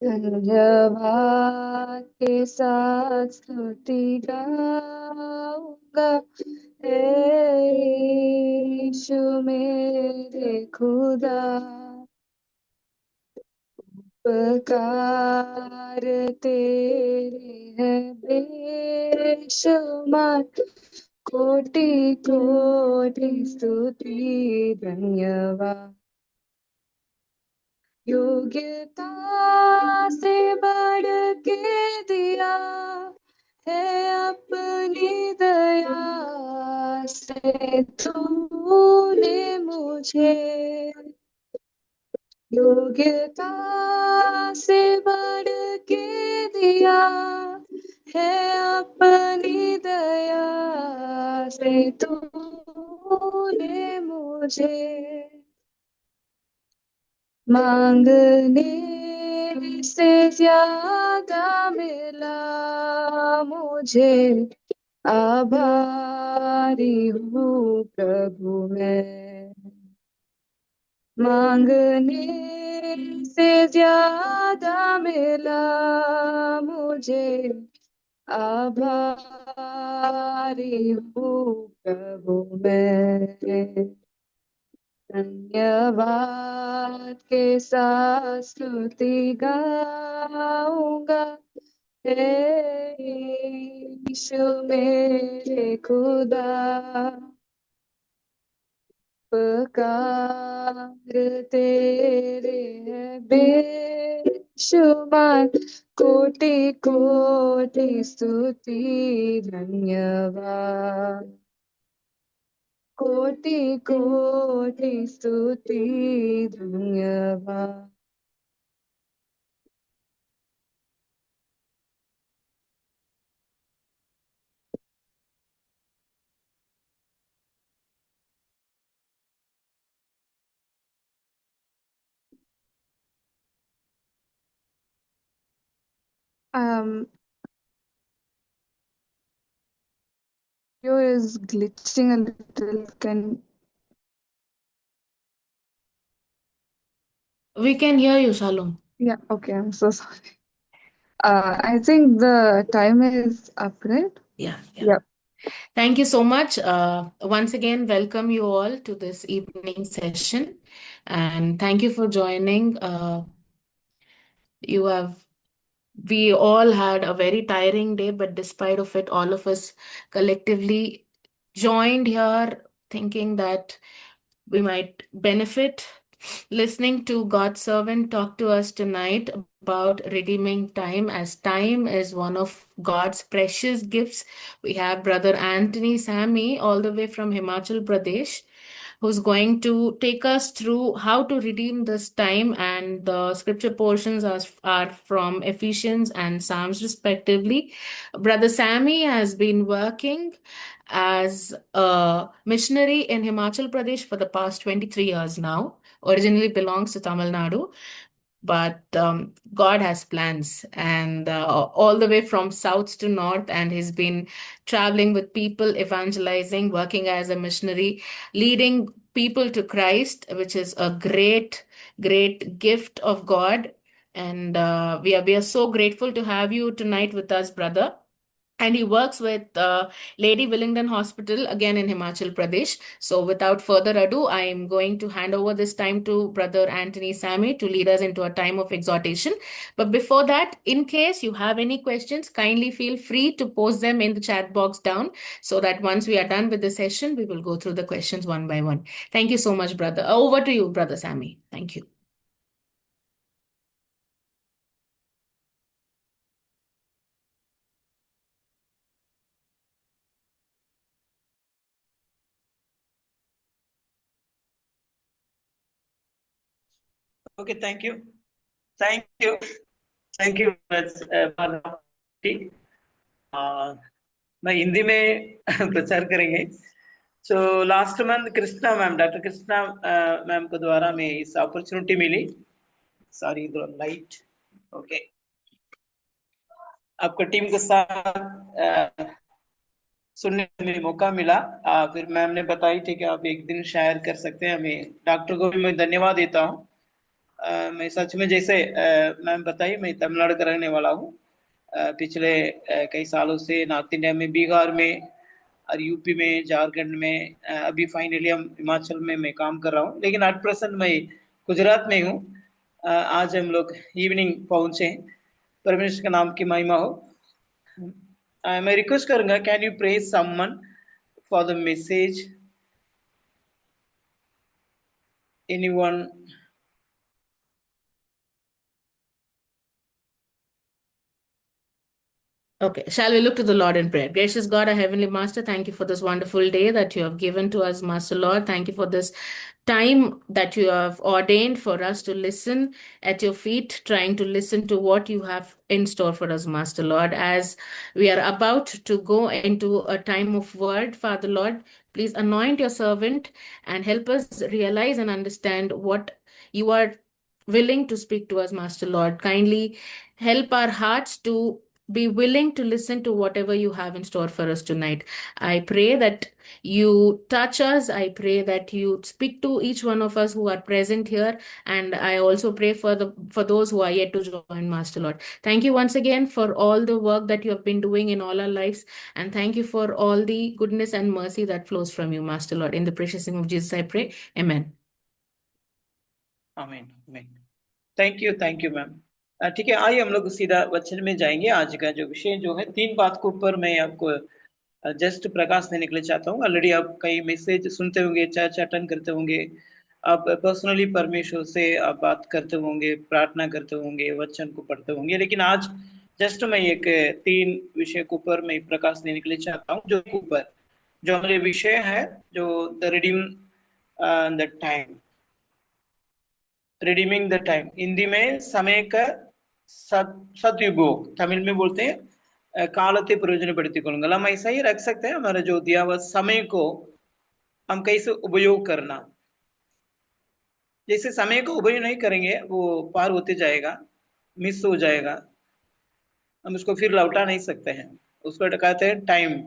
धन्यवाद के साथ स्तुति गाऊंगा, हे यीशु मेरे खुदा। उपकार तेरे है बेशुमार, कोटि कोटि स्तुति धन्यवाद। योग्यता से बढ़ के दिया है अपनी दया से तूने मुझे। योग्यता से बढ़ के दिया है अपनी दया से तूने मुझे। मांगने से ज्यादा मिला मुझे, आभारी हूँ प्रभु मैं। मांगने से ज्यादा मिला मुझे, आभारी हूँ प्रभु मैं। धन्यवाद के साथ स्तुति गाऊंगा, हे यीशु मेरे खुदा। उपकार तेरे है बेशुमार, कोटि कोटि स्तुति धन्यवाद। कोटि कोटि स्तुति धन्यवाद। Video is glitching a little. We can hear you, Shalom. Yeah, okay, I'm so sorry. I think the time is up, right? Yeah. Yeah. Thank you so much. Once again, welcome you all to this evening session. And thank you for joining. You have We all had a very tiring day, but despite of it, all of us collectively joined here thinking that we might benefit listening to God's servant talk to us tonight about redeeming time, as time is one of God's precious gifts. We have Brother Anthony Sami all the way from Himachal Pradesh, who's going to take us through how to redeem this time. And the scripture portions are from Ephesians and Psalms, respectively. Brother Sami has been working as a missionary in Himachal Pradesh for the past 23 years now. Originally belongs to Tamil Nadu, but God has plans, and all the way from south to north, and he's been traveling with people, evangelizing, working as a missionary, leading people to Christ, which is a great gift of God. And we are so grateful to have you tonight with us, brother. And he works with Lady Willingdon Hospital again in Himachal Pradesh. So, without further ado, I am going to hand over this time to Brother Anthony Sami to lead us into a time of exhortation. But before that, in case you have any questions, kindly feel free to post them in the chat box down, so that once we are done with the session, we will go through the questions one by one. Thank you so much, brother. Over to you, Brother Sami. Thank you. Okay, thank you. Thank you. Thank you for the opportunity. मैं हिंदी में प्रचार करेंगे. So last month Krishna ma'am, doctor Krishna ma'am को द्वारा में इस opportunity मिली. Sorry light. Okay, आपका टीम के साथ सुनने में मौका मिला. फिर मैम ने बताई थी कि आप एक दिन शायर कर सकते हैं. हमें डॉक्टर को भी मैं धन्यवाद देता हूँ. मैं सच में जैसे मैम बताइए, मैं तमिलनाडु का रहने वाला हूँ। पिछले कई सालों से नॉर्थ इंडिया में, बिहार में और यूपी में, झारखंड में, अभी फाइनली हम हिमाचल में मैं काम कर रहा हूँ, लेकिन एट प्रेजेंट मैं गुजरात में हूँ। आज हम लोग इवनिंग पहुंचे हैं। परमेश्वर के नाम की महिमा हो। मैं रिक्वेस्ट करूंगा, can you pray someone for the message? Anyone? Okay, shall we look to the Lord in prayer? Gracious God, our Heavenly Master, thank you for this wonderful day that you have given to us, Master Lord. Thank you for this time that you have ordained for us to listen at your feet, trying to listen to what you have in store for us, Master Lord. As we are about to go into a time of word, Father Lord, please anoint your servant and help us realize and understand what you are willing to speak to us, Master Lord. Kindly help our hearts to be willing to listen to whatever you have in store for us tonight. I pray that you touch us. I pray that you speak to each one of us who are present here. And I also pray for those who are yet to join, Master Lord. Thank you once again for all the work that you have been doing in all our lives. And thank you for all the goodness and mercy that flows from you, Master Lord. In the precious name of Jesus, I pray. Amen. आमीन आमीन। Thank you ma'am. ठीक है, आइए हम लोग सीधा वचन में जाएंगे। आज का जो विषय जो है, 3 बात के ऊपर मैं आपको जस्ट प्रकाश देने के लिए चाहता हूँ। ऑलरेडी आप कई मैसेज सुनते होंगे, चर्चा अटेंड करते होंगे, आप पर्सनली परमेश्वर से आप बात करते होंगे, प्रार्थना करते होंगे, वचन को पढ़ते होंगे, लेकिन आज जस्ट मैं एक 3 विषय के ऊपर मैं प्रकाश देने के लिए चाहता हूँ, जो ऊपर जो हमारे विषय है, जो the redeem the time, redeeming the time. Hindi में समय का सदुपयोग, तमिल में बोलते हैं कालते प्रयोजनப்படுத்திக்கொள்ளுங்கள்। हम ऐसा ही रख सकते हैं, हमारा जो दिया हुआ समय को हम कैसे उपयोग करना। जैसे समय को उपयोग नहीं करेंगे, वो पार होते जाएगा, मिस हो जाएगा, हम उसको फिर लौटा नहीं सकते हैं। उसको कहते हैं टाइम।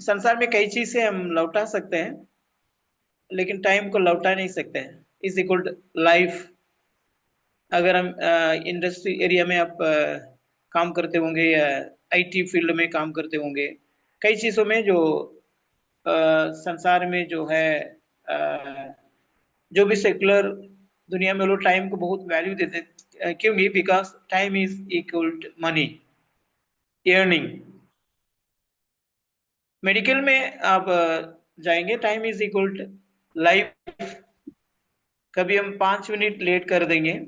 संसार में कई चीजें हम लौटा सकते हैं, लेकिन टाइम को लौटा नहीं सकते हैं। Is equal to life. अगर हम इंडस्ट्री एरिया में आप काम करते होंगे या आईटी फील्ड में काम करते होंगे, कई चीज़ों में जो संसार में जो है, जो भी सेकुलर दुनिया में, लोग टाइम को बहुत वैल्यू देते हैं। क्योंकि because time is equal to money, earning. Medical में आप जाएंगे, time is equal to life. कभी हम 5 मिनट लेट कर देंगे,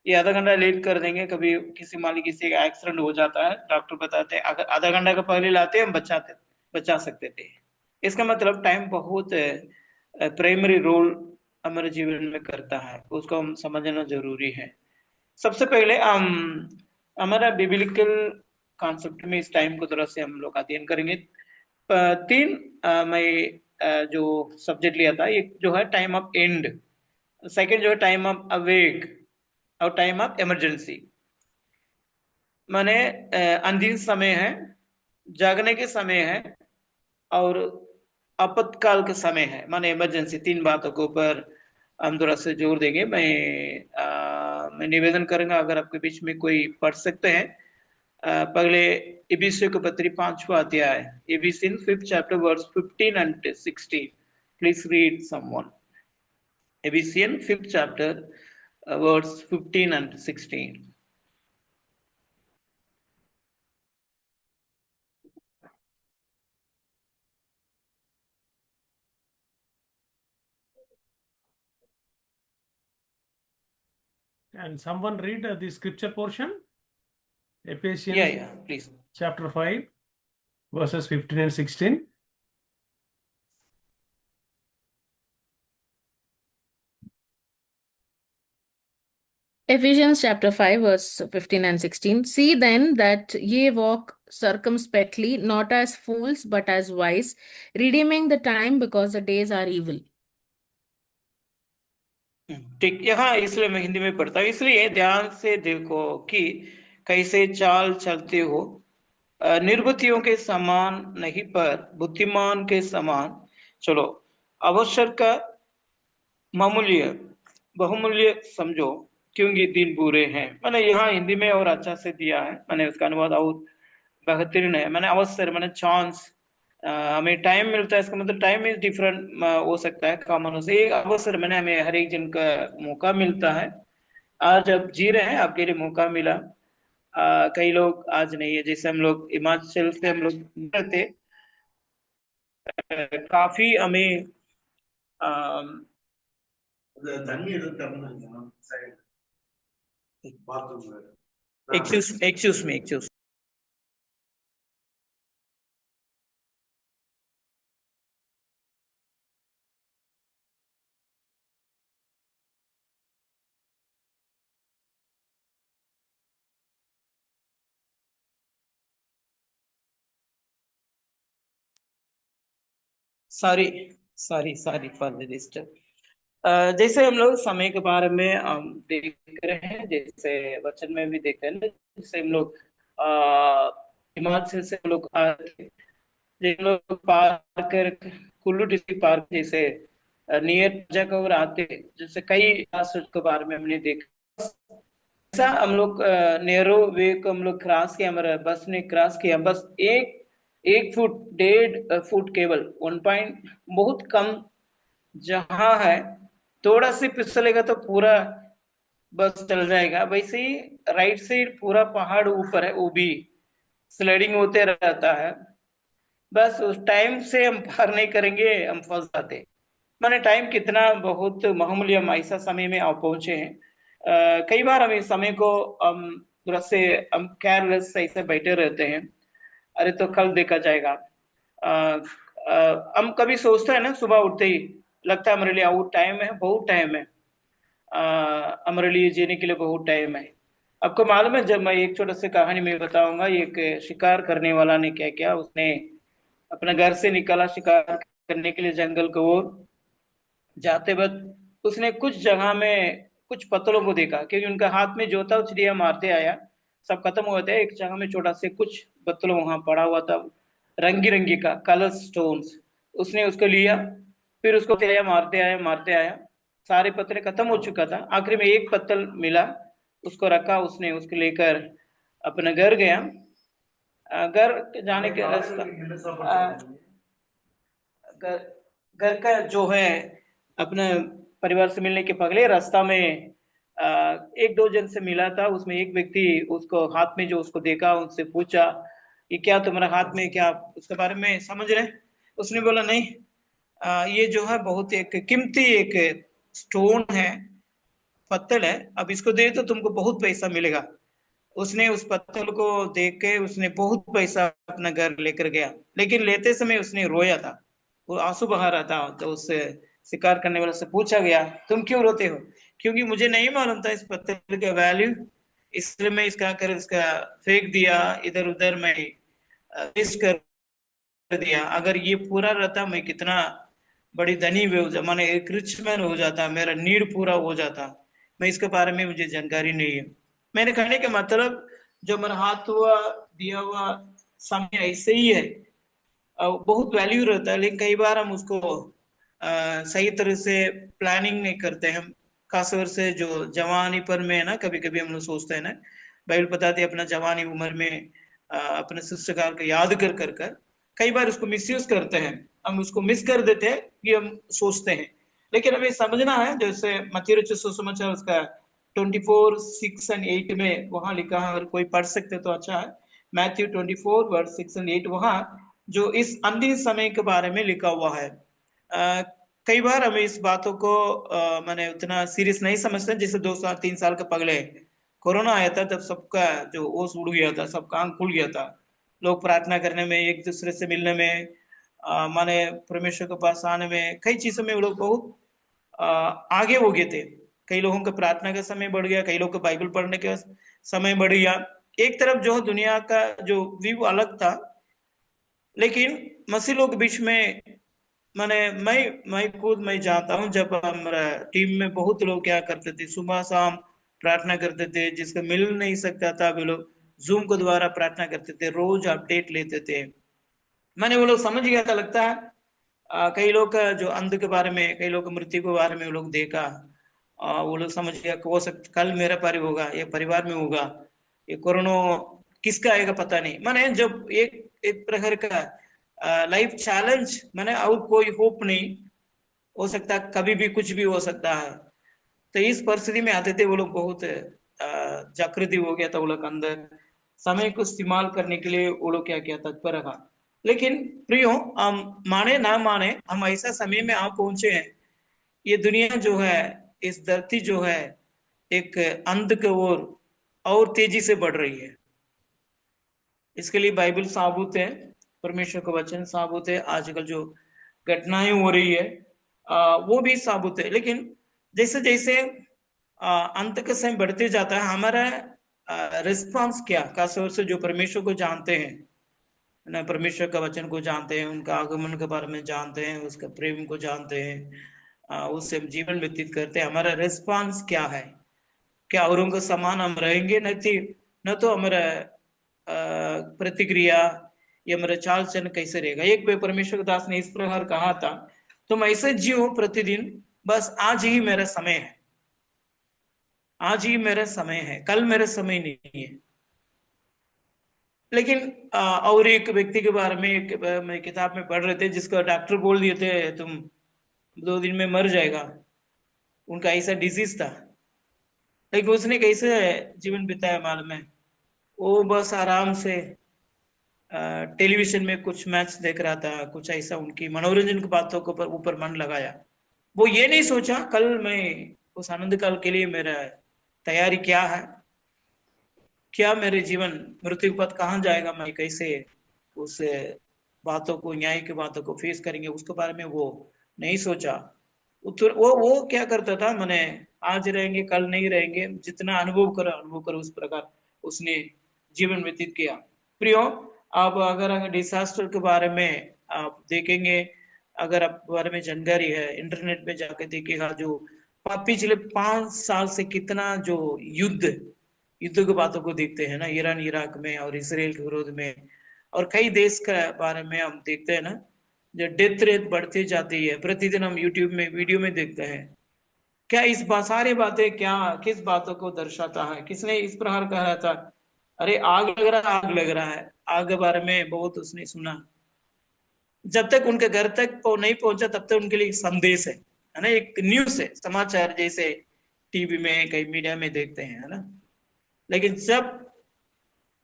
ये आधा घंटा लेट कर देंगे, कभी किसी मान लीजिए किसी का एक्सीडेंट हो जाता है, डॉक्टर बताते हैं अगर आधा घंटा का पहले लाते हम बचा सकते थे। इसका मतलब टाइम बहुत प्राइमरी रोल हमारे जीवन में करता है, उसको हम समझना जरूरी है। सबसे पहले हम हमारा बिब्लिकल कॉन्सेप्ट में इस टाइम को थोड़ा से हम लोग अध्ययन करेंगे। 3 मैं जो सब्जेक्ट लिया था, एक जो है टाइम ऑफ एंड, सेकंड जो है टाइम ऑफ अवेक, और टाइम ऑफ इमरजेंसी। माने अंधेर समय है, जागने के समय है, और आपातकाल का समय है, माने इमरजेंसी। 3 बातों के ऊपर हम थोड़ा से जोर देंगे। मैं निवेदन करूंगा, अगर आपके बीच में कोई पढ़ सकते हैं पहले इफिसियों के पत्री 5वां अध्याय, Ephesian 5th chapter verse 15 and 16। Please read someone. Ephesian 5th chapter verse 15 and 16। And someone read the scripture portion, Ephesians Yeah, please. chapter 5, verses 15 and 16. Ephesians chapter 5, verse 15 and 16. See then that ye walk circumspectly, not as fools, but as wise, redeeming the time, because the days are evil. ठीक, यहाँ इसलिए मैं हिंदी में पढ़ता हूँ। इसलिए ध्यान से देखो कि कैसे चाल चलते हो, निर्बुद्धियों के समान नहीं, पर बुद्धिमान के समान चलो। आवश्यक का मामूली बहुमूल्य समझो क्योंकि दिन बुरे हैं। मैंने यहाँ हिंदी में और अच्छा से दिया है, मैंने उसका अनुवाद और बेहतरीन है। मैंने अवसर, मैंने चांस, हमें टाइम मिलता है, इसका मतलब टाइम इज डिफरेंट हो सकता है कॉमन से। एक अवसर मैंने, हमें हर एक जन का मौका मिलता है। आज अब जी रहे हैं, आपके लिए मौका मिला। कई लोग आज नहीं है, जैसे हम लोग हिमाचल से हम लोग थे, काफी हमें excuse me excuse. Sorry sorry sorry for the disturb. जैसे हम लोग समय के बारे में देख रहे हैं, जैसे वचन में भी देख रहे हैं ना, जैसे हम लोग हिमाचल से हम लोग आए थे, जैसे हम लोग पार कर कुल्लू डिस्ट्रिक्ट पार्क जैसे नियर जगह आते, जैसे कई रास्ते के बारे में हमने देखा। ऐसा हम लोग नेहरू वे को हम लोग क्रॉस किया, हमारा बस ने क्रॉस किया, बस एक फुट 1.5 फुट केवल 1 पॉइंट, बहुत कम जहां है, थोड़ा सी फिसलेगा तो पूरा बस चल जाएगा। वैसे ही राइट साइड पूरा पहाड़ ऊपर है, वो भी स्लाइडिंग होते रहता है। बस उस टाइम से हम पार नहीं करेंगे, हम फंस जाते। मैंने टाइम कितना बहुत मामूली, हम ऐसा समय में आप पहुंचे हैं। कई बार हम इस समय को हम थोड़ा से हम केयरलेस ऐसे बैठे रहते हैं, अरे तो कल देखा जाएगा। हम कभी सोचते हैं ना, सुबह उठते ही लगता है हमारे लिए बहुत टाइम है, बहुत टाइम है, हमारे लिए जीने के लिए बहुत टाइम है। आपको मालूम है, जब मैं एक छोटा सी कहानी में बताऊंगा, एक शिकार करने वाला ने क्या किया, उसने अपने घर से निकला शिकार करने के लिए जंगल को ओर, जाते वक्त उसने कुछ जगह में कुछ पत्थरों को देखा, क्योंकि उनका हाथ में जो था चिड़िया मारते आया, सब खत्म हो गए। एक जगह में छोटा से कुछ पत्थर वहां पड़ा हुआ था, रंगी रंगी का कलर स्टोन्स। उसने उसको लिया, फिर उसको आया, मारते आया, सारे पत्थर खत्म हो चुका था, आखिर में एक पत्थर मिला, उसको रखा, उसने उसको लेकर अपने घर गया। घर जाने के रास्ता, घर घर का जो है, अपने परिवार से मिलने के पगले रास्ता में एक दो जन से मिला था, उसमें एक व्यक्ति उसको हाथ में जो उसको देखा, उनसे पूछा ये क्या तुम्हारा हाथ में, क्या उसके बारे में समझ रहे? उसने बोला नहीं, ये जो है बहुत एक कीमती एक स्टोन है, पत्थर है, अब इसको दे तो तुमको बहुत पैसा मिलेगा। उसने उस पत्थर को देख के उसने बहुत पैसा अपना घर लेकर गया, लेकिन लेते समय उसने रोया था, वो आंसू बहा रहा था। तो उससे शिकार करने वाले से पूछा गया, तुम क्यों रोते हो? क्योंकि मुझे नहीं मालूम था इस पत्थर का वैल्यू, इसलिए मैं इसका कर इसका फेंक दिया इधर उधर, मैं वेस्ट कर दिया। अगर ये पूरा रहता, मैं कितना बड़ी धनी माने एक रिच मैन हो जाता, मेरा नीड पूरा हो जाता। मैं इसके बारे में मुझे जानकारी नहीं है। मैंने कहने का मतलब, जो मेरा हाथ हुआ दिया हुआ समय ऐसे ही है, बहुत वैल्यू रहता है, लेकिन कई बार हम उसको सही तरह से प्लानिंग नहीं करते हैं। खासतौर से जो जवानी पर में है ना, कभी कभी हम लोग सोचते हैं ना, बाइबल बताती है अपना जवानी उम्र में अपने शिष्टकाल को याद कर कई बार उसको मिसयूज करते हैं, हम उसको मिस कर देते हैं कि हम सोचते हैं। लेकिन हमें समझना है, जैसे मत्ती रचित सुसमाचार उसका 24:6-8 में वहां लिखा है, अगर कोई पढ़ सकते तो अच्छा है। मैथ्यू 24:6-8, वहां जो इस अंतिम समय के बारे में लिखा हुआ है। कई बार हम इस बातों को मैंने उतना सीरियस नहीं समझते। जैसे 2 साल 3 साल के पहले कोरोना आया था, तब सबका जो होश उड़ गया था, सबका आंख खुल गया था, लोग प्रार्थना करने में, एक दूसरे से मिलने में, माने परमेश्वर के पास आने में, कई चीजों में वो लोग बहुत आगे हो गए थे। कई लोगों का प्रार्थना का समय बढ़ गया, कई लोग का बाइबल पढ़ने का समय बढ़ गया। एक तरफ जो दुनिया का जो व्यू अलग था, लेकिन मसीह लोग बीच में, मैंने मैं खुद मैं जानता हूँ, जब हमारा टीम में बहुत लोग क्या करते थे, सुबह शाम प्रार्थना करते थे, जिसको मिल नहीं सकता था वे लोग जूम को द्वारा प्रार्थना करते थे, रोज अपडेट लेते थे। मैंने वो लोग समझ गया था, लगता है कई लोग का जो अंध के बारे में, कई लोग मृत्यु के बारे में वो लोग देखा, वो लोग समझ गया कि हो सकता कल मेरा परिवार होगा, ये परिवार में होगा, ये कोरोना किसका आएगा पता नहीं। माने जब एक एक प्रकार का लाइफ चैलेंज, माने और कोई होप नहीं, हो सकता कभी भी कुछ भी हो सकता है। तो इस परिस्थिति में आते थे वो लोग बहुत जागृति हो गया था वो लोग अंदर, समय को इस्तेमाल करने के लिए वो लोग क्या किया, तत्पर रहा। लेकिन प्रियो, हम माने ना माने, हम ऐसा समय में आ पहुंचे हैं, ये दुनिया जो है, इस धरती जो है, एक अंत की ओर और तेजी से बढ़ रही है। इसके लिए बाइबल साबुत है, परमेश्वर का वचन साबुत है, आजकल जो घटनाएं हो रही है वो भी साबुत है। लेकिन जैसे जैसे अंत का समय बढ़ते जाता है, हमारा रिस्पॉन्स क्या, खासतौर से जो परमेश्वर को जानते हैं ना, परमेश्वर का वचन को जानते हैं, उनका आगमन के बारे में जानते हैं, उसका प्रेम को जानते हैं, उससे हम जीवन व्यतीत करते हैं, हमारा रिस्पॉन्स क्या है? क्या औरों के समान हम रहेंगे? न तो हमारा प्रतिक्रिया या हमारा चाल चलन कैसे रहेगा? एक बार परमेश्वर दास ने इस प्रकार कहा था, तुम ऐसे जियो प्रतिदिन, बस आज ही मेरा समय है, आज ही मेरा समय है, कल मेरा समय नहीं है। लेकिन और एक व्यक्ति के बारे में मैं किताब में पढ़ रहे थे, जिसका डॉक्टर बोल दिए थे तुम 2 दिन में मर जाएगा, उनका ऐसा डिजीज था। लेकिन उसने कैसे जीवन बिताया मालूम है? वो बस आराम से टेलीविजन में कुछ मैच देख रहा था, कुछ ऐसा उनकी मनोरंजन की बातों के ऊपर मन लगाया। वो ये नहीं सोचा कल मैं उस आनंद काल के लिए मेरा तैयारी क्या है, क्या मेरे जीवन मृत्यु पथ कहाँ जाएगा, मैं कैसे उस बातों को, न्याय की बातों को फेस करेंगे, उसके बारे में वो नहीं सोचा। वो क्या करता था, मैंने आज रहेंगे कल नहीं रहेंगे, जितना अनुभव करो उस प्रकार उसने जीवन व्यतीत किया। प्रियो, आप अगर डिजास्टर के बारे में आप देखेंगे, अगर आप बारे में जानकारी है, इंटरनेट पे जाके देखिएगा, जो पिछले 5 साल से कितना जो युद्ध की बातों को देखते हैं ना, ईरान इराक में और इसराइल के विरोध में, और कई देश के बारे में हम देखते हैं ना, जो डेथ रेट बढ़ती जाती है, प्रतिदिन हम यूट्यूब में वीडियो में देखते हैं। क्या इस सारी बातें क्या किस बातों को दर्शाता है? किसने इस प्रकार कहा था, अरे आग लग रहा है, आग लग रहा है, आग के बारे में बहुत उसने सुना। जब तक उनके घर तक नहीं पहुंचा तब तक उनके लिए एक संदेश है ना, एक न्यूज है, समाचार जैसे टीवी में कई मीडिया में देखते हैं, है ना। लेकिन जब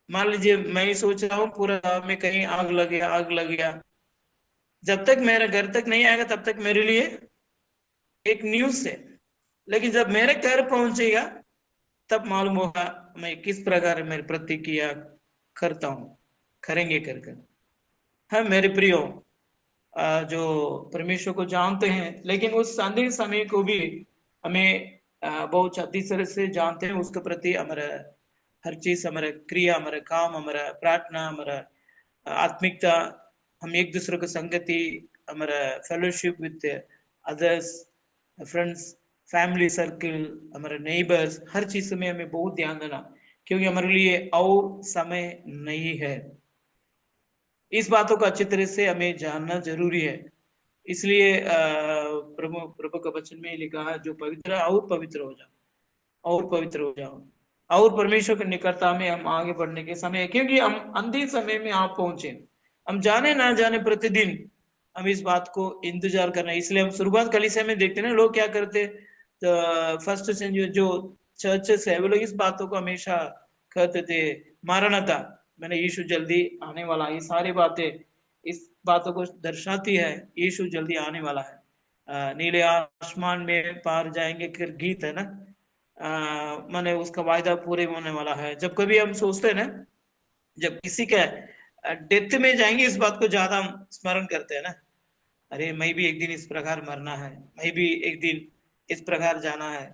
मान लीजिए मैं सोच रहा हूँ पूरा गांव में कहीं आग लग गया, आग लग गया, जब तक मेरे घर तक नहीं आएगा तब तक मेरे लिए एक न्यूज है। लेकिन जब मेरे घर पहुंचेगा तब मालूम होगा मैं किस प्रकार मेरी प्रतिक्रिया करता हूँ, करेंगे कर कर। हाँ मेरे प्रियो, जो परमेश्वर को जानते हैं, लेकिन उस अंतिम समय को भी हमें बहुत अच्छी तरह से जानते हैं, उसके प्रति हमारा हर चीज, हमारा क्रिया, हमारा काम, हमारा प्रार्थना, हमारा आत्मिकता, हम एक दूसरे की संगति, हमारा fellowship with others, friends, family circle, हमारे नेबर्स, हर चीज में हमें बहुत ध्यान देना, क्योंकि हमारे लिए और समय नहीं है। इस बातों को अच्छी तरह से हमें जानना जरूरी है। इसलिए प्रभु का वचन में लिखा है, जो पवित्र है और पवित्र हो जाओ, और पवित्र हो जाओ, और परमेश्वर की निकटता में हम आगे बढ़ने के समय है, क्योंकि हम अंतिम समय में आप पहुंचे। हम जाने ना जाने प्रतिदिन हम इस बात को इंतजार करना है। इसलिए हम शुरुआत कलीसिया में देखते हैं ना, लोग क्या करते, तो फर्स्ट जो चर्चेस है वो लोग इस बातों को हमेशा कहते थे, मारनाता, मैंने यीशु जल्दी आने वाला। ये सारी बातें इस बातों को दर्शाती है, यीशु जल्दी आने वाला है। नीले आसमान में पार जाएंगे कर गीत है ना, माने उसका वायदा पूरे होने वाला है। जब कभी हम सोचते हैं ना, जब किसी का डेथ में जाएंगे, इस बात को ज्यादा हम स्मरण करते हैं ना, अरे मैं भी एक दिन इस प्रकार मरना है, मैं भी एक दिन इस प्रकार जाना है।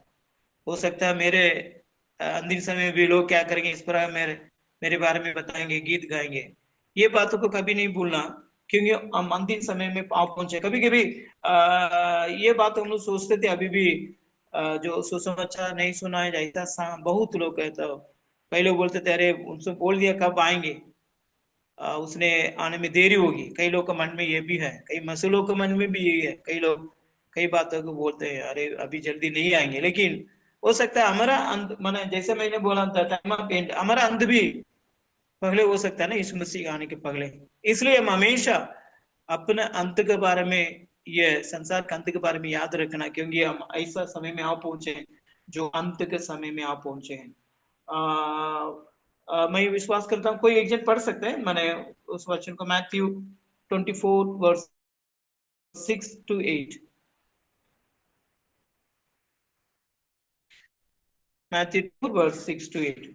हो सकता है मेरे अंतिम समय में भी लोग क्या करेंगे, इस प्रकार मेरे बारे में बताएंगे, गीत गाएंगे। ये बातों को कभी नहीं भूलना, क्योंकि हम अंतिम समय में आप पहुंचे। कभी कभी ये बात हम लोग सोचते थे, अभी भी जो सुसमाचार नहीं सुनाया जाता, बहुत लोग कहते हो, कई लोग बोलते थे अरे उनसे बोल दिया कब आएंगे, उसने आने में देरी होगी। कई लोग के मन में ये भी है, कई मसूलों के मन में भी यही है, कई लोग कई बातों को बोलते हैं अरे अभी जल्दी नहीं आएंगे, लेकिन हो सकता है हमारा अंत, माने जैसे मैंने बोला था टाइम ऑफ एंड, हमारा अंत भी पहले हो सकता है ना, यीशु मसीह के आने के पहले। इसलिए हम हमेशा अपने अंत के बारे में, ये संसार के अंत के बारे में याद रखना, क्योंकि हम ऐसा समय में आ पहुंचे हैं जो अंत के समय में आ पहुंचे हैं। मैं विश्वास करता हूँ कोई एक जन पढ़ सकते हैं, मैंने उस वचन को, Matthew 24 verse 6 to 8। Matthew 2 verse 6 to 8।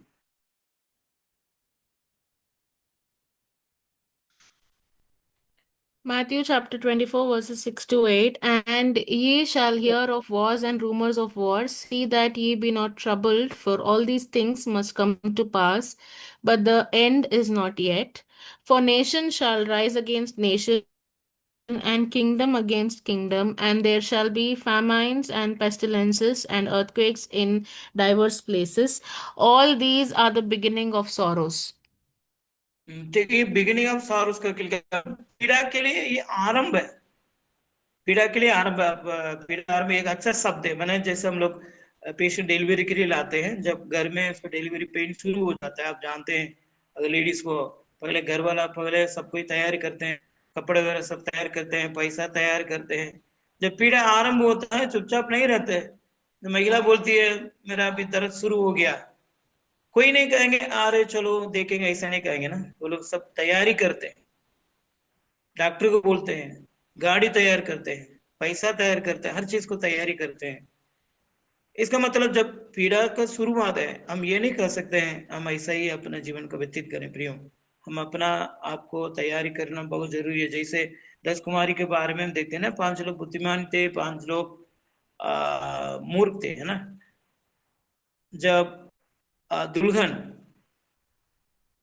Matthew chapter 24, verses 6 to 8. And ye shall hear of wars and rumors of wars. See that ye be not troubled, for all these things must come to pass, but the end is not yet. For nation shall rise against nation, and kingdom against kingdom, and there shall be famines and pestilences and earthquakes in diverse places. All these are the beginning of sorrows. देखिए, beginning of sorrows का क्या, पीड़ा के लिए ये आरंभ है। पीड़ा के लिए आरंभ, पीड़ा आरंभ एक अच्छा शब्द है। मैंने जैसे हम लोग पेशेंट डिलीवरी के लिए लाते हैं, जब घर में उसका डिलीवरी पेन शुरू हो जाता है, आप जानते हैं, अगर लेडीज को पहले घर वाला पहले सब कोई तैयारी करते हैं, कपड़े वगैरह सब तैयार करते हैं, पैसा तैयार करते हैं। जब पीड़ा आरंभ होता है चुपचाप नहीं रहते, तो महिला बोलती है मेरा अभी दर्द शुरू हो गया, कोई नहीं कहेंगे अरे चलो देखेंगे, ऐसा नहीं कहेंगे ना, वो लोग सब तैयारी करते हैं, डॉक्टर को बोलते हैं, गाड़ी तैयार करते हैं, पैसा तैयार करते हैं, हर चीज को तैयारी करते हैं। इसका मतलब जब पीड़ा का शुरुआत है, हम ये नहीं कह सकते हैं हम ऐसा ही अपना जीवन को व्यतीत करें। प्रियो, हम अपना आपको तैयारी करना बहुत जरूरी है। जैसे 10 कुमारी के बारे में हम देखते हैं ना, 5 लोग बुद्धिमान थे, 5 लोग मूर्ख थे, है ना। जब दुल्हन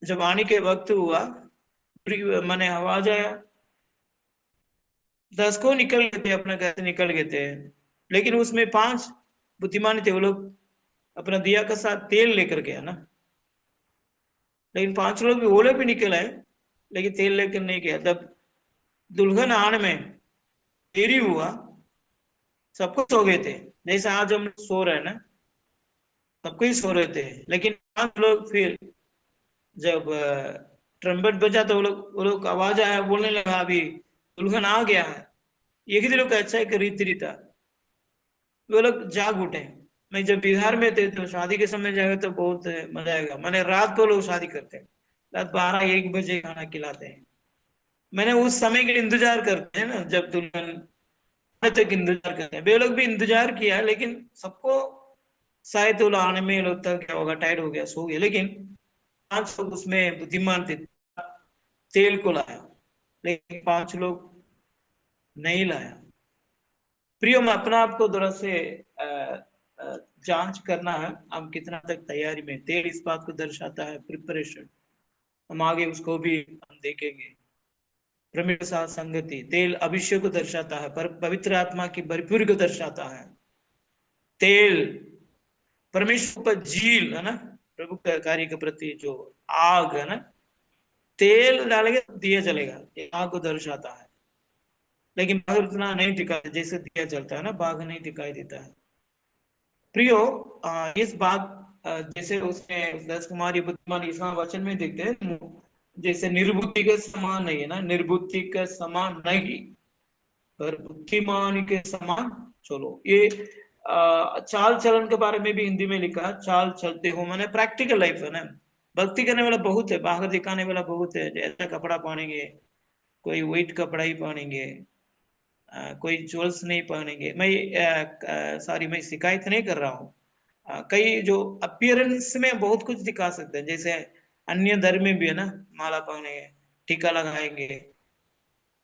जब आने के वक्त हुआ, मैंने आवाज आया, 10 को निकल गए थे, अपना घर से निकल गए थे, लेकिन उसमें 5 बुद्धिमान थे, वो लोग अपना दिया का साथ तेल लेकर गया ना। लेकिन 5 लोग भी, वो लोग भी निकल आए, लेकिन तेल लेकर नहीं गया। जब दुल्हन आने में देरी हुआ, सबको सो गए थे, जैसे आज हम सो रहे हैं ना, सबको ही सो रहे थे। लेकिन 5 लोग फिर जब ट्रम्पेट बजा तो वो लोग आवाज आया, बोलने लगा अभी दुल्हन आ गया है। एक ही लोग का अच्छा एक रीति रीता, वो लोग जाग उठे। मैं जब बिहार में थे तो शादी के समय जाएगा तो बहुत मजा आएगा। मैंने रात को लोग शादी करते हैं, रात 12-1 बजे खाना खिलाते हैं। मैंने उस समय के लिए इंतजार करते हैं ना, जब दुल्हन आने तक इंतजार करते हैं। वे लोग भी इंतजार किया, लेकिन सबको शायद तो आने में लगता है क्या होगा, टाइट हो गया, सो गया। लेकिन 5 लोग उसमें बुद्धिमान थे, तेल को लाया, लेकिन 5 लोग नहीं लाया। प्रियो, में अपना आपको थोड़ा से जांच करना है, हम कितना तक तैयारी में। तेल इस बात को दर्शाता है प्रिपरेशन, हम आगे उसको भी हम देखेंगे। परमेश्वर साथ संगति, तेल अभिषेक को दर्शाता है, पर पवित्र आत्मा की भरपूरी को दर्शाता है। तेल परमेश्वर पर झील है ना, प्रभु के कार्य के प्रति जो आग है ना, तेल डालेंगे दिया जलेगा, ये आग को दर्शाता है। लेकिन बाहर उतना नहीं दिखाई, जैसे दिया जलता है ना, बाग नहीं दिखाई देता है। प्रियो, इस बात जैसे उसमें 10 कुमारी बुद्धिमान इस वचन में देखते हैं, जैसे निर्बुद्धि के समान नहीं है ना, निर्बुद्धि के समान नहीं, पर बुद्धिमान के समान चलो। ये चाल चलन के बारे में भी हिंदी में लिखा है, चाल चलते हो, मैंने प्रैक्टिकल लाइफ है ना। भक्ति करने वाला बहुत है, बाहर दिखाने वाला बहुत है, ऐसा कपड़ा पहनेंगे, कोई व्हाइट कपड़ा ही पहनेंगे, कोई ज्वेल्स नहीं पहनेंगे। मैं सॉरी, मैं शिकायत नहीं कर रहा हूँ। कई जो अपीयरेंस में बहुत कुछ दिखा सकते हैं, जैसे अन्य धर्म में भी है ना, माला पहनेंगे, टीका लगाएंगे,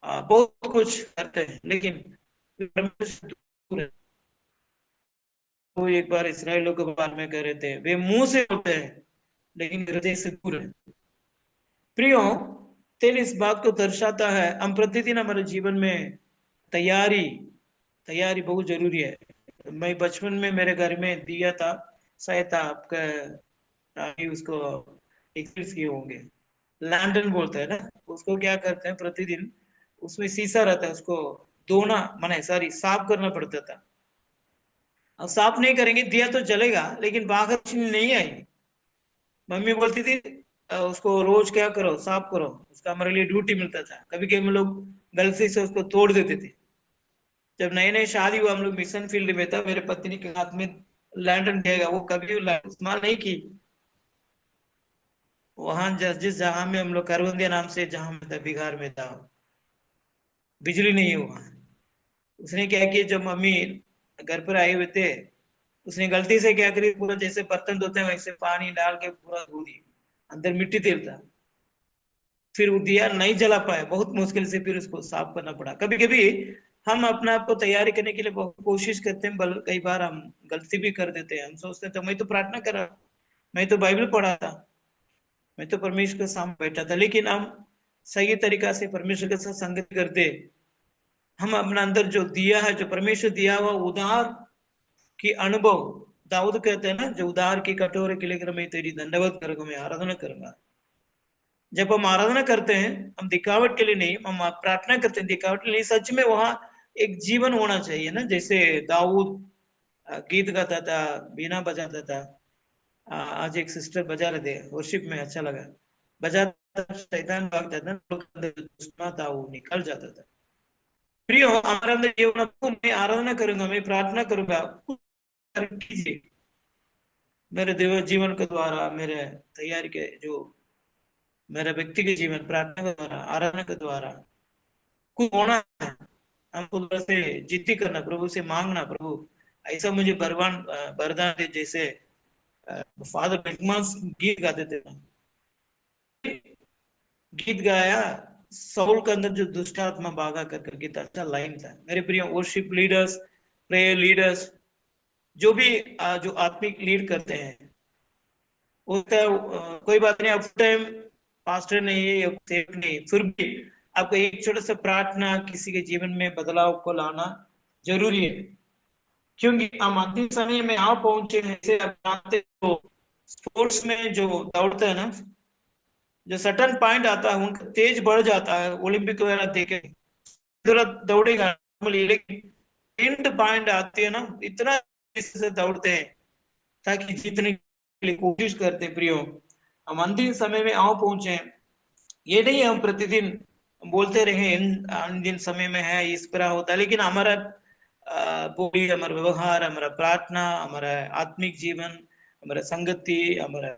बहुत कुछ करते हैं, लेकिन परमेश्वर से दूर है। वो एक बार इसराइलियों के बारे में कह रहे थे, वे मुंह से होते हैं लेकिन हृदय से दूर है। प्रियो, तेल इस बात को दर्शाता है, हम प्रतिदिन हमारे जीवन में तैयारी तैयारी बहुत जरूरी है। मैं बचपन में मेरे घर में दिया था, शायद आपका उसको एक्सपीरियंस किए होंगे, लैंडन बोलते हैं ना, उसको क्या करते हैं प्रतिदिन, उसमें शीशा रहता है, उसको धोना माने सॉरी साफ करना पड़ता था। अब साफ नहीं करेंगे दिया तो जलेगा लेकिन बाहर रोशनी नहीं आएगी। मम्मी बोलती थी उसको रोज क्या करो साफ करो, उसका हमारे लिए ड्यूटी मिलता था। कभी कभी हम लोग गलती से उसको तोड़ देते थे। जब नए नए शादी हुआ हम लोग मिशन फील्ड में था, मेरे पत्नी के हाथ में लैंटर्न रहेगा, वो कभी इस्तेमाल नहीं की। वहां जिस जगह में हम लोग करवंदिया नाम से जहां में था बिहार में था, बिजली नहीं हुआ। उसने क्या किया, जब मम्मी घर पर आए हुए थे उसने गलती से क्या करी, पूरा जैसे बर्तन धोते हैं वैसे पानी डाल के पूरा धो दिया, अंदर मिट्टी तेल था। फिर वो दिया नहीं जला पाया, बहुत मुश्किल से फिर उसको साफ करना पड़ा। कभी कभी हम अपने आप को तैयारी करने के लिए बहुत कोशिश करते हैं, बल कई बार हम गलती भी कर देते हैं। हम सोचते हैं तो मैं तो प्रार्थना कर रहा, मैं तो बाइबल पढ़ा था, मैं तो परमेश्वर के सामने बैठा था, लेकिन हम सही तरीका से परमेश्वर के साथ संगति करते, हम अपना अंदर जो दिया है, जो परमेश्वर दिया हुआ उदार की अनुभव, दाऊद कहते हैं ना, जो उदार की कटोरे के लेकर मैं तेरी दंडवत करूंगा, मैं आराधना करूंगा। जब हम आराधना करते हैं हम दिखावट के लिए नहीं, हम प्रार्थना करते हैं दिखावट के लिए, सच में वहां एक जीवन होना चाहिए ना। जैसे दाऊद गीत गाता था, बीना बजाता था। आज एक सिस्टर बजा रहे थे वर्शिप में, अच्छा लगा। बजाता शैतान भागता था, लोग दुश्मन था वो निकल जाता था। प्रिय हमारे अंदर ये होना, मैं आराधना करूंगा, मैं प्रार्थना करूंगा, कीजिए मेरे देव जीवन के द्वारा, मेरे तैयारी के जो मेरा व्यक्तिगत जीवन प्रार्थना के द्वारा, आराधना के द्वारा कुछ होना है। हमको थोड़ा से जिद्दी करना, प्रभु से मांगना, प्रभु ऐसा मुझे वरदान दे, जैसे फादर बेकमास गीत गाते थे ना, गीत गाया साउल के अंदर जो दुष्ट आत्मा भागा कर गीत, अच्छा लाइन था। मेरे प्रिय वर्शिप लीडर्स, प्रेयर लीडर्स, जो भी जो आत्मिक लीड करते हैं, उसका कोई बात नहीं, आप टाइम पास्टर नहीं है या सेवक नहीं, फिर भी आपको एक छोटा सा प्रार्थना किसी के जीवन में बदलाव को लाना जरूरी है। क्योंकि हम अंतिम समय में आ पहुंचे हैं। जैसे आप जानते हो स्पोर्ट्स में जो दौड़ते हैं ना, जो सटन पॉइंट आता है उनका तेज बढ़ जाता है, ओलंपिक वगैरह देखे थोड़ा दौड़ेगा, लेकिन एंड पॉइंट आती है ना, इतना तेजी से दौड़ते हैं ताकि जीतने के लिए कोशिश करते हैं। प्रियो, हम अंतिम समय में आओ पहुंचे, ये नहीं हम प्रतिदिन बोलते रहे अंतिम समय में है इस तरह होता है, लेकिन हमारा बोली, हमारा व्यवहार, हमारा प्रार्थना, हमारा आत्मिक जीवन, हमारा संगति, हमारा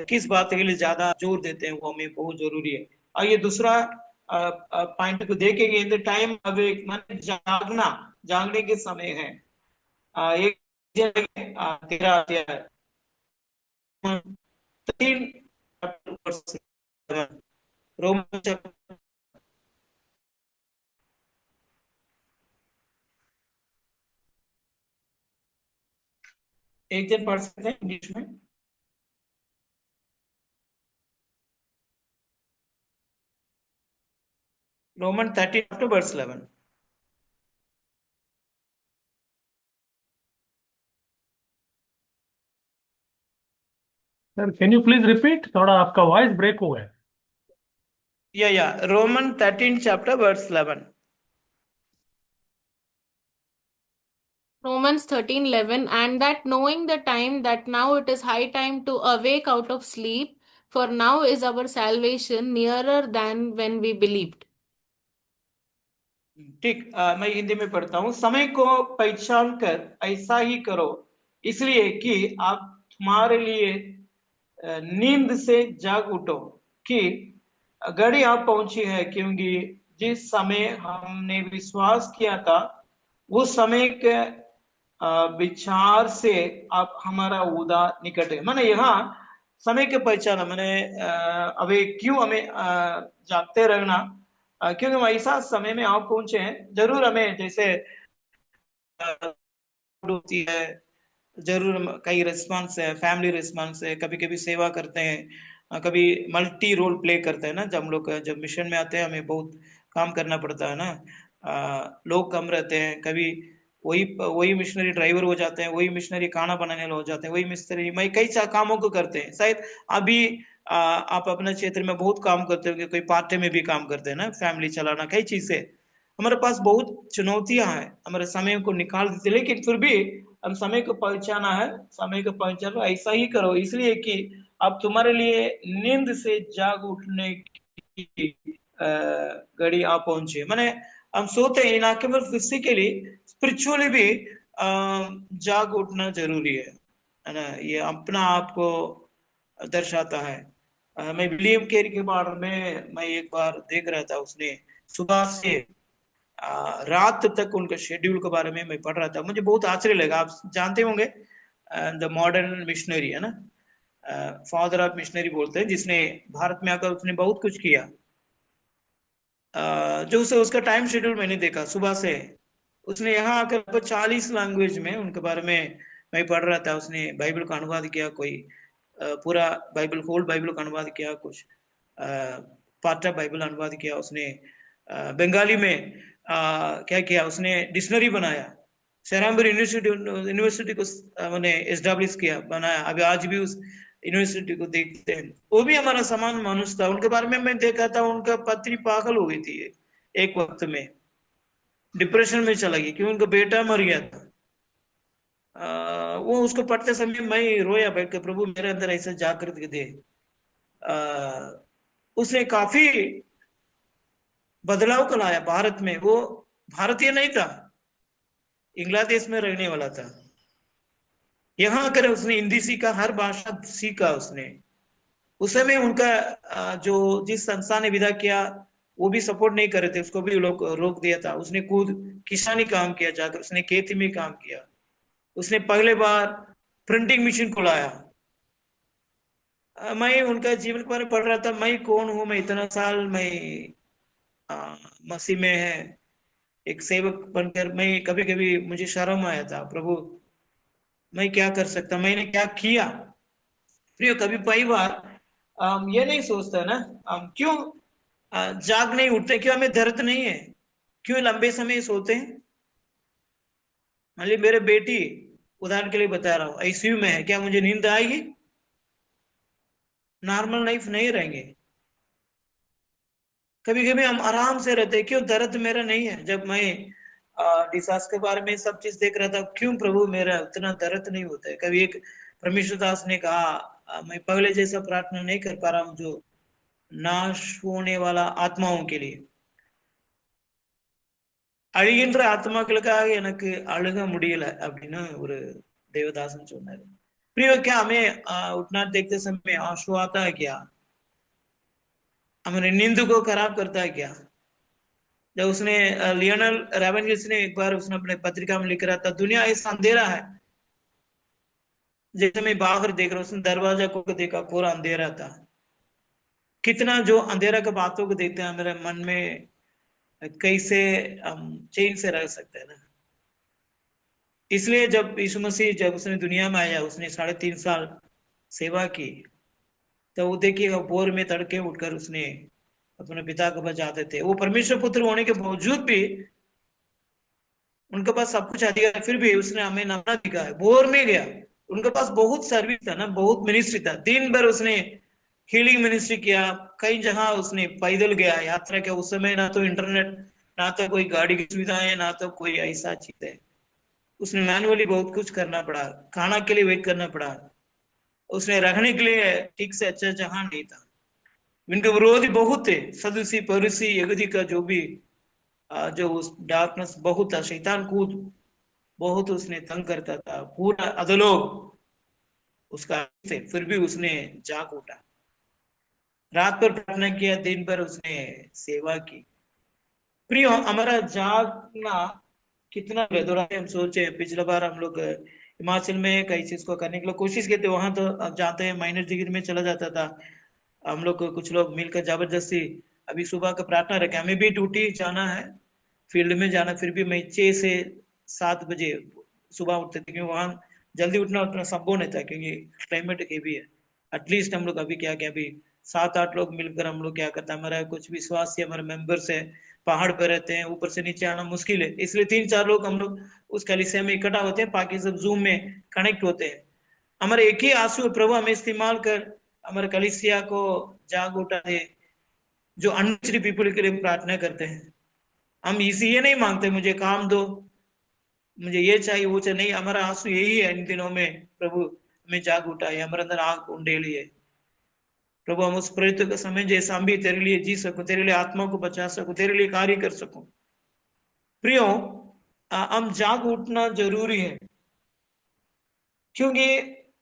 किस बात के लिए ज्यादा जोर देते हैं वो हमें बहुत जरूरी है। और ये दूसरा पॉइंट को देखेंगे, इन द टाइम अब एक मन जागना, जागने के समय है। एक तेरा अध्याय 3 रोमन एक जन पढ़ सकते हैं इंग्लिश में? Roman 13 after verse 11। Sir can you please repeat, थोड़ा आपका वॉइस ब्रेक हो गया। या Roman 13 chapter verse 11। Romans 13:11, and that knowing the time that now it is high time to awake out of sleep, for now is our salvation nearer than when we believed. ठीक, मैं हिंदी में पढ़ता हूँ। समय को पहचान कर ऐसा ही करो, इसलिए कि आप तुम्हारे लिए नींद से जाग उठो, कि घड़ी आप पहुंची है। क्योंकि जिस समय हमने विश्वास किया था उस समय के विचार से आप हमारा उदा निकट है। मैंने यहाँ समय के पहचाना, मैंने अभी क्यों हमें जागते रहना, क्योंकि हम ऐसा समय में आप पहुंचे हैं। जरूर हमें जैसे होती है, जरूर कई रिस्पॉन्स है, फैमिली रिस्पॉन्स है, कभी कभी सेवा करते हैं, कभी मल्टी रोल प्ले करते हैं ना। जब हम लोग जब मिशन में आते हैं हमें बहुत काम करना पड़ता है ना, लोग कम रहते हैं, कभी वही मिशनरी ड्राइवर हो जाते हैं, वही मिशनरी खाना बनाने हो जाते हैं, वही मिस्त्री, मैं कई कामों को करते हैं। शायद अभी आप अपने क्षेत्र में बहुत काम करते होंगे, कोई पार्ट टाइम में भी काम करते हैं ना, फैमिली चलाना कई चीजें। हमारे पास बहुत चुनौतियां हैं, हमारे समय को निकाल देते, लेकिन फिर भी हम समय को पहचाना है, समय को पहचानो, ऐसा ही करो, इसलिए कि अब तुम्हारे लिए नींद से जाग उठने की घड़ी आ पहुंची है। मैंने हम सोते हैं ना केवल फिजिकली, स्पिरिचुअली भी जाग उठना जरूरी है ना। ये अपना आप को दर्शाता है। मैं विलियम कैरी के बारे में मैं एक बार देख रहा था, उसने सुबह से रात तक उनका शेड्यूल के बारे में मैं पढ़ रहा था, मुझे बहुत आश्चर्य लगा। आप जानते होंगे द मॉडर्न मिशनरी है ना, फादर ऑफ मिशनरी बोलते हैं, जिसने भारत में आकर उसने बहुत कुछ किया। जो उसे उसका टाइम शेड्यूल मैंने देखा सुबह से, उसने यहाँ आकर 40 लैंग्वेज में उनके बारे में मैं पढ़ रहा था। उसने बाइबल का अनुवाद किया, कोई पूरा बाइबल, होल बाइबल का अनुवाद किया, कुछ पार्ट ऑफ बाइबल अनुवाद किया उसने। बंगाली में क्या किया उसने, डिक्शनरी बनाया, सेरामपुर यूनिवर्सिटी को मैंने एस्टेब्लिश किया, बनाया। अभी आज भी उस यूनिवर्सिटी को देखते हैं। वो भी हमारा समान मनुष्य था। उनके बारे में मैं देखा था, उनका पत्नी पागल हो गई थी एक वक्त में, डिप्रेशन में चला गई क्योंकि उनका बेटा मर गया था। वो उसको पढ़ते समय मैं रोया बैठ के, प्रभु मेरे अंदर ऐसा जागृत दे। उसने काफी बदलाव को लाया भारत में। वो भारतीय नहीं था, इंग्लादेश में रहने वाला था। यहाँ आकर उसने हिंदी सीखा, हर भाषा सीखा उसने। उस समय उनका जो जिस संस्था ने विदा किया वो भी सपोर्ट नहीं कर रहे थे, उसको भी लोग रोक दिया था। उसने खुद किसानी काम किया, जाकर उसने खेती में काम किया। उसने पहले बार प्रिंटिंग मशीन को लाया। मैं उनका जीवन के बारे में पढ़ रहा था, मैं कौन हूं, मैं इतना साल मैं मसीह में है एक सेवक बनकर, मैं कभी कभी मुझे शर्म आया था, प्रभु मैं क्या कर सकता, मैंने क्या किया। प्रियो, कभी कई बार ये नहीं सोचता ना, हम क्यों जाग नहीं उठते, क्यों हमें दर्द नहीं है, क्यों लंबे समय सोते हैं। मान ली मेरे बेटी, उदाहरण के लिए बता रहा हूँ, आईसीयू में है, क्या मुझे नींद आएगी? नॉर्मल लाइफ नहीं रहेंगे। कभी कभी हम आराम से रहते हैं, क्यों दर्द मेरा नहीं है। जब मैं डिसास के बारे में सब चीज देख रहा था, क्यों प्रभु मेरा उतना दर्द नहीं होता है। कभी एक परमेश्वर दास ने कहा, मैं पहले जैसा प्रार्थना नहीं कर पा रहा हूँ जो नाश होने वाला आत्माओं के लिए, அழிகின்ற ஆத்மாக்களுக்காக எனக்கு அழுக முடியல அப்படின்னு ஒரு देवदासन சொன்னாரு। प्रियो, क्या हमें उठना देखते समय आंसू आता है क्या? हमारे नींद को खराब करता है क्या? जब उसने लियोनल रेवेंगिस ने एक बार उसने अपने पत्रिका में लिख रहा था, दुनिया ऐसा अंधेरा है, जैसे मैं बाहर देख रहा हूँ, उसने दरवाजा को देखा, पूरा अंधेरा था। कितना जो अंधेरा की बातों को देखते हैं, मेरे मन में कैसे हम चैन से रह सकते हैं ना। इसलिए जब यीशु मसीह जब उसने दुनिया में आया, उसने 3.5 साल सेवा की, तो वो देखिए भोर में तड़के उठकर उसने अपने पिता के पास जाते थे। वो परमेश्वर पुत्र होने के बावजूद भी उनके पास सब कुछ अधिकार, फिर भी उसने हमें नमूना दिखाया, भोर में गया। उनके पास बहुत सर्विस था ना, बहुत मिनिस्ट्री था। दिन भर उसने हीलिंग मिनिस्ट्री किया, कई जगह उसने पैदल गया, यात्रा किया। उस समय ना तो इंटरनेट, ना तो कोई गाड़ी की सुविधा है, ना तो कोई ऐसा चीज है। उसने मैनुअली बहुत कुछ करना पड़ा, खाना के लिए वेट करना पड़ा, उसने रखने के लिए ठीक से अच्छा जगह नहीं था। इनके विरोधी बहुत थे, सदुसी परुसी यहूदी का जो भी जो उस डार्कनेस बहुत था, शैतान कूद बहुत उसने तंग करता था, पूरा अधोलोक उसका थे। फिर भी उसने जाग उठा, रात पर प्रार्थना किया, दिन भर उसने सेवा की। प्रियो, हमारा जागना कितना बेदुरा है। हम सोचे पिछला बार हम लोग हिमाचल में कई चीज को करने के लिए कोशिश की थी, वहां तो आप जानते हैं माइनस डिग्री में चला जाता था। हम लोग कुछ लोग मिलकर जबरदस्ती अभी सुबह का प्रार्थना रखे, हमें भी ड्यूटी जाना है, फील्ड में जाना, फिर भी मैं 6 से 7 बजे सुबह उठते थे, क्योंकि वहां जल्दी उठना उतना संभव नहीं था, क्योंकि क्लाइमेट हेवी है। एटलीस्ट हम लोग अभी क्या क्या अभी 7-8 लोग मिलकर हम लोग क्या करते हैं, हमारा कुछ विश्वास से हमारे मेंबर्स है, पहाड़ पे रहते हैं, ऊपर से नीचे आना मुश्किल है, इसलिए 3-4 लोग हम लोग उस कलीसिया में इकट्ठा होते हैं, बाकी सब जूम में कनेक्ट होते हैं। हमारे एक ही आंसू है, प्रभु हमें इस्तेमाल कर हमारे कलीसिया को जाग उठा दे, जो अनरिच्ड पीपल के लिए प्रार्थना करते हैं। हम इसी ये नहीं मांगते मुझे काम दो, मुझे ये चाहिए वो चाहिए, नहीं, हमारा आंसू यही है इन दिनों में, प्रभु हमें जाग उठाए, हमारे अंदर आंख उंडेली है प्रभु, हम उस प्रयत्न का समय जैसा हम भी तेरे लिए जी सको, तेरे लिए आत्मा को बचा सको, तेरे लिए कार्य कर सको। प्रियो, हम जाग उठना जरूरी है, क्योंकि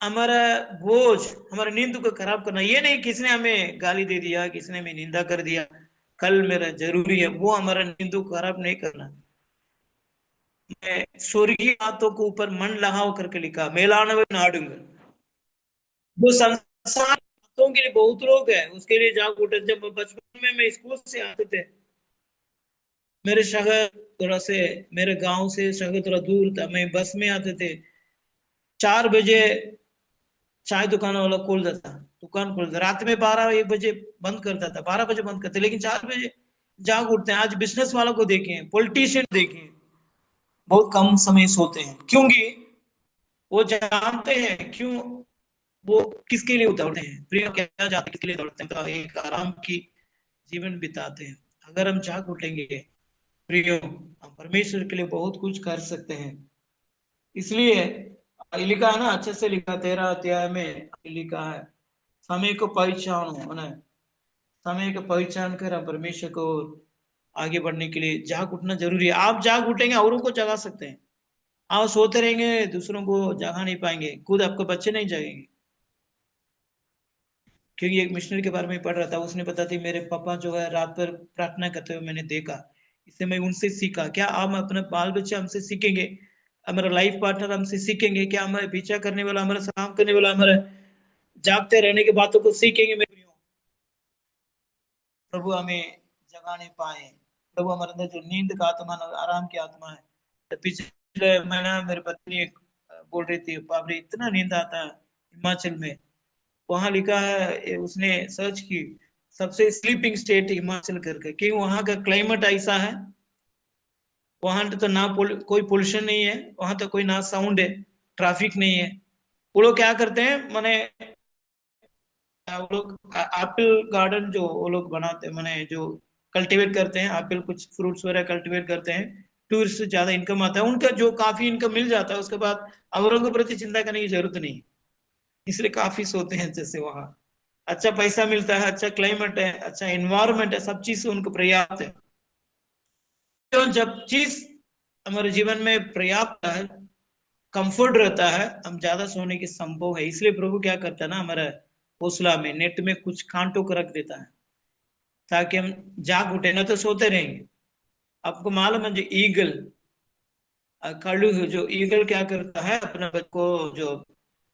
हमारा बोझ, हमारा नींद को खराब करना ये नहीं किसने हमें गाली दे दिया, किसने हमें निंदा कर दिया, कल मेरा जरूरी है, वो हमारा नींद को खराब नहीं करना। मैं स्वर्गीय बातों को ऊपर मन लगाओ करके लिखा, मेलानवे नाडुंग, वो संसार बातों के लिए बहुत लोग हैं, उसके लिए जाग उठे। जब बचपन में मैं स्कूल से आते थे, मेरे शहर थोड़ा से, मेरे गांव से शहर थोड़ा दूर था, मैं बस में आते थे, 4 बजे चाय दुकान वाला खोलता था, दुकान खोलता, रात में 12-1 बजे बंद करता था, 12 बजे बंद करते, लेकिन 4 बजे जाग उठते हैं। आज बिजनेस वालों को देखें, पॉलिटिशियन देखें, बहुत कम समय सोते हैं, क्योंकि वो जानते हैं क्यों, वो किसके लिए दौड़ते हैं, प्रिय क्या जाते किसके लिए दौड़ते हैं, तो एक आराम की जीवन बिताते हैं। अगर हम जाग उठेंगे प्रियो, हम परमेश्वर के लिए बहुत कुछ कर सकते हैं। इसलिए लिखा है ना, अच्छे से लिखा, 13 अध्याय में लिखा है, समय को पहचानो ना, समय को पहचान कर हम परमेश्वर को आगे बढ़ने के लिए जाग उठना जरूरी है। आप जाग उठेंगे औरों को जगा सकते हैं, आप सोते रहेंगे दूसरों को जगा नहीं पाएंगे, खुद आपके बच्चे नहीं जगेंगे। क्योंकि एक मिशनरी के बारे में पढ़ रहा था, उसने बता थी, मेरे पापा जो है रात भर प्रार्थना करते हुए मैंने देखा, इससे मैं उनसे सीखा। क्या हम अपने बाल बच्चे हमसे सीखेंगे, हमारा लाइफ पार्टनर हमसे सीखेंगे, क्या हमारे पीछा करने वाला, हमारा काम करने वाला, हमारे जागते रहने की बातों को सीखेंगे? मेरे प्रियो, प्रभु हमें जगा नहीं पाए, प्रभु हमारे अंदर जो नींद का आत्मा, आराम की आत्मा है। तो पिछले महीना मेरी पत्नी बोल रही थी, बाबरी इतना नींद आता है हिमाचल में, वहां लिखा है, उसने सर्च की, सबसे स्लीपिंग स्टेट हिमाचल करके, कि वहां का क्लाइमेट ऐसा है, वहां तो ना कोई पोल्यूशन नहीं है, वहां तो कोई ना साउंड है, ट्रैफिक नहीं है। वो लोग क्या करते हैं, माने वो लोग एप्पल गार्डन जो वो लोग बनाते हैं, माने जो कल्टीवेट करते हैं एप्पल, कुछ फ्रूट्स वगैरह कल्टीवेट करते हैं, टूरिस्ट से ज्यादा इनकम आता है उनका, जो काफी इनकम मिल जाता है, उसके बाद औरों के प्रति चिंता करने की जरूरत नहीं, इसलिए काफी सोते हैं। जैसे वहां अच्छा पैसा मिलता है, अच्छा क्लाइमेट है, अच्छा एनवायरमेंट है, सब चीज से उनको पर्याप्त है। तो जब चीज हमारे जीवन में पर्याप्त है, कंफर्ट रहता है, हम ज्यादा सोने की संभव है। इसलिए प्रभु क्या करता है ना, हमारा हौसला में नेट में कुछ कांटों को रख देता है, ताकि हम जाग उठे, ना तो सोते रहेंगे। आपको मालूम है, जो ईगल कलू, जो ईगल क्या करता है, अपने बच्चे को जो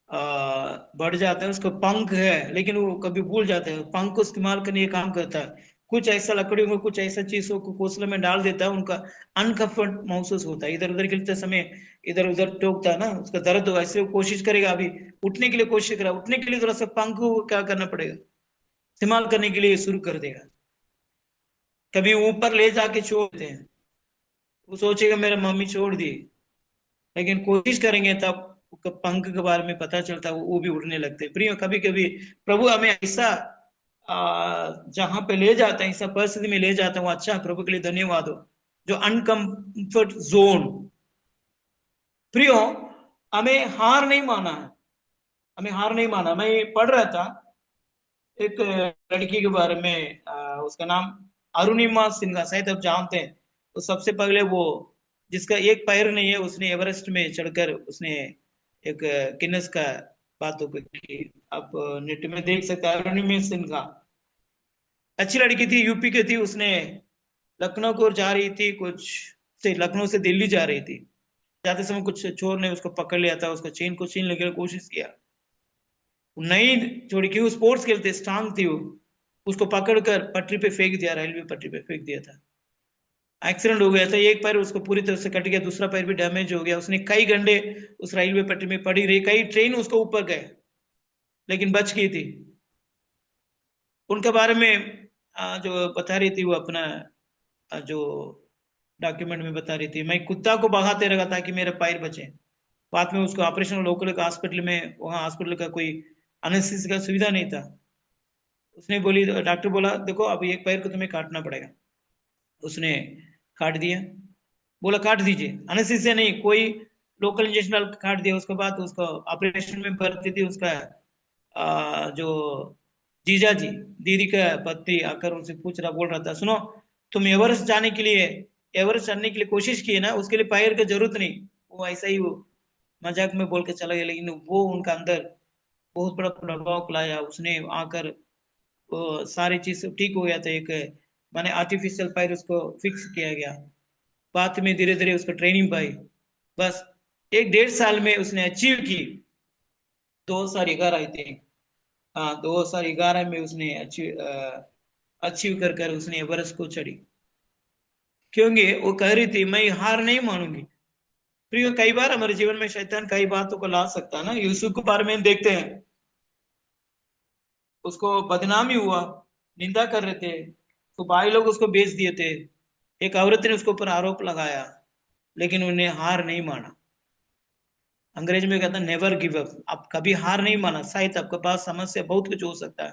बढ़ जाता है, उसको पंख है, लेकिन वो कभी भूल जाते हैं, पंख को इस्तेमाल करने का काम करता है, कुछ ऐसा लकड़ी को, कुछ ऐसा चीजों को घोंसले में डाल देता है, उनका अनकंफर्ट महसूस होता है, इधर उधर खेलते समय इधर उधर टोकता है ना, उसका दर्द होगा, इसलिए वो कोशिश करेगा, अभी उठने के लिए कोशिश करेगा, उठने के लिए थोड़ा सा पंख को क्या करना पड़ेगा, इस्तेमाल करने के लिए शुरू कर देगा। कभी ऊपर ले जाके छोड़ देते हैं, वो सोचेगा मेरा मम्मी छोड़ दी, लेकिन कोशिश करेंगे तब पंख के बारे में पता चलता है, वो भी उड़ने लगते हैं। प्रिय, कभी कभी प्रभु हमें ऐसा जहां पे ले जाते हैं, ऐसा परिस्थिति में ले जाते हैं, वो अच्छा है, प्रभु के लिए धन्यवाद हो। जो अनकंफर्ट जोन, प्रियो, हमें हार नहीं माना है, हमें हार नहीं माना। मैं पढ़ रहा था एक लड़की के बारे में, उसका नाम अरुणिमा सिन्हा, शायद आप जानते हैं। तो सबसे पहले वो, जिसका एक पैर नहीं है, उसने एवरेस्ट में चढ़कर उसने एक गिनेस का बातों को की। आप नेट में देख सकते हैं, अरुणिमा सिन्हा अच्छी लड़की थी, यूपी की थी, उसने लखनऊ को जा रही थी, कुछ से लखनऊ से दिल्ली जा रही थी, जाते समय कुछ चोर ने उसको पकड़ लिया था, उसको चेन को छीन लेने की कोशिश किया, नहीं छोड़ी, क्यों, स्पोर्ट्स खेलते, स्ट्रांग थी वो, उसको पकड़कर पटरी पे फेंक दिया, रेलवे पटरी पे फेंक दिया था। एक्सीडेंट हो गया था, एक पैर उसको पूरी तरह से कट गया, दूसरा पैर भी डैमेज हो गया, उसने कई घंटे उस रेलवे पटरी में पड़ी रही, कई ट्रेन उसको ऊपर गए, लेकिन बच गई थी। उनके बारे में जो बता रही थी वो अपना जो डॉक्यूमेंट में बता रही थी, मैं कुत्ता को भगाते रहा ताकि मेरे पैर बचे। बाद में उसको ऑपरेशन लोकल का हॉस्पिटल में, वहाँ हॉस्पिटल का कोई एनेस्थीसिया का सुविधा नहीं था, उसने बोली, डॉक्टर बोला देखो अब एक पैर को तुम्हें काटना पड़ेगा। उसने काट दिया, बोला काट दीजिए, एनेस्थीसिया नहीं, कोई लोकल इंजेक्शन काट दिया। उसके बाद उसको ऑपरेशन में भर्ती थी उसका जो जीजा जी, दीदी का पति आकर उनसे पूछ रहा, बोल रहा था, सुनो तुम एवरेस्ट जाने के लिए, एवरेस्ट चढ़ने के लिए कोशिश की है ना, उसके लिए पैर की जरूरत नहीं। वो ऐसा ही वो मजाक में बोल के चला गया, लेकिन वो उनका अंदर बहुत बड़ा प्रभाव लाया। उसने आकर वो सारी चीज ठीक हो गया था। एक माने आर्टिफिशियल पैर उसको फिक्स किया गया। बाद में धीरे धीरे उसको ट्रेनिंग पाई। बस 1-1.5 साल में उसने अचीव की। 2011 आई थिंक, हाँ 2011 में उसने अचीव कर कर उसने एवरेस्ट को चढ़ी, क्योंकि वो कह रही थी मैं हार नहीं मानूंगी। प्रियो, कई बार हमारे जीवन में शैतान कई बातों को ला सकता है ना। यूसुफ के बारे में देखते हैं, उसको बदनामी हुआ, निंदा कर रहे थे तो भाई लोग उसको बेच दिए थे। एक औरत ने उसके ऊपर आरोप लगाया, लेकिन उन्हें हार नहीं माना। अंग्रेज में कहता है नेवर गिव अप। आप कभी हार नहीं माना। शायद आपके पास समस्या बहुत कुछ हो सकता है,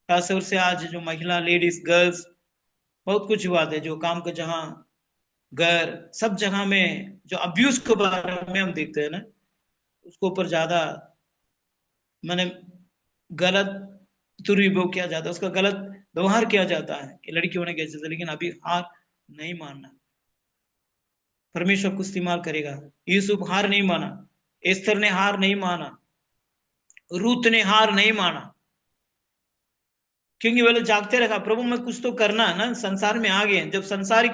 खासतौर से आज जो महिला, लेडीज, गर्ल्स, बहुत कुछ हुआ है जो काम का जहाँ घर सब जगह में जो अब्यूज के बारे में हम देखते हैं ना, उसके ऊपर ज्यादा मैंने गलत दुरुपयोग किया जाता है, उसका गलत व्यवहार किया जाता है कि लड़की होने के जैसे। लेकिन अभी हार नहीं मानना, परमेश्वर को इस्तेमाल करेगा। यूसुफ हार नहीं माना, एस्थर ने हार नहीं माना, रूत ने हार नहीं माना, क्योंकि वे लोग जागते रखा, प्रभु मैं कुछ तो करना है ना, संसार में आ गए। जब संसारिक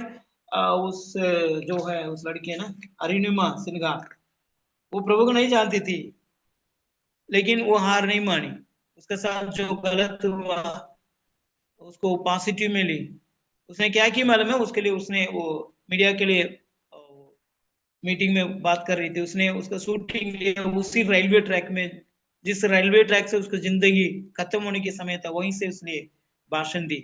जो है उस लड़की है ना, अरुणिमा सिन्हा, वो प्रभु को नहीं जानती थी, लेकिन वो हार नहीं मानी। उसके साथ जो गलत हुआ उसको पॉजिटिव में ली। उसने क्या की मालूम है? उसके लिए उसने वो मीडिया के लिए मीटिंग में बात कर रही थी, उसने उसका शूटिंग लिया उसी रेलवे ट्रैक में, जिस रेलवे ट्रैक से उसकी जिंदगी खत्म होने के समय था, वहीं से उसने भाषण दी।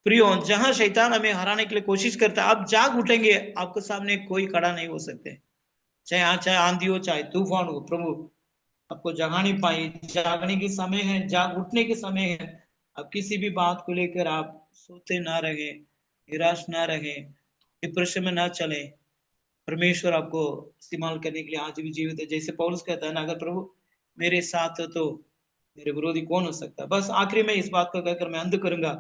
प्रियो, जहां शैतान हमें हराने के लिए कोशिश करता है, आप जाग उठेंगे, आपके सामने कोई खड़ा नहीं हो सकते। चाहे आंधी हो, चाहे तूफान हो, प्रभु आपको जगा नहीं पाई। जागने के समय है, जाग उठने के समय है। अब किसी भी बात को लेकर आप सोते ना रहे, निराश ना रहे, डिप्रेशन में ना चले। परमेश्वर आपको इस्तेमाल करने के लिए आज भी जीवित है। जैसे पौलुस कहता है ना, अगर प्रभु मेरे साथ हो तो मेरे विरोधी कौन हो सकता है। बस आखिरी में इस बात को कहकर मैं अंत करूंगा।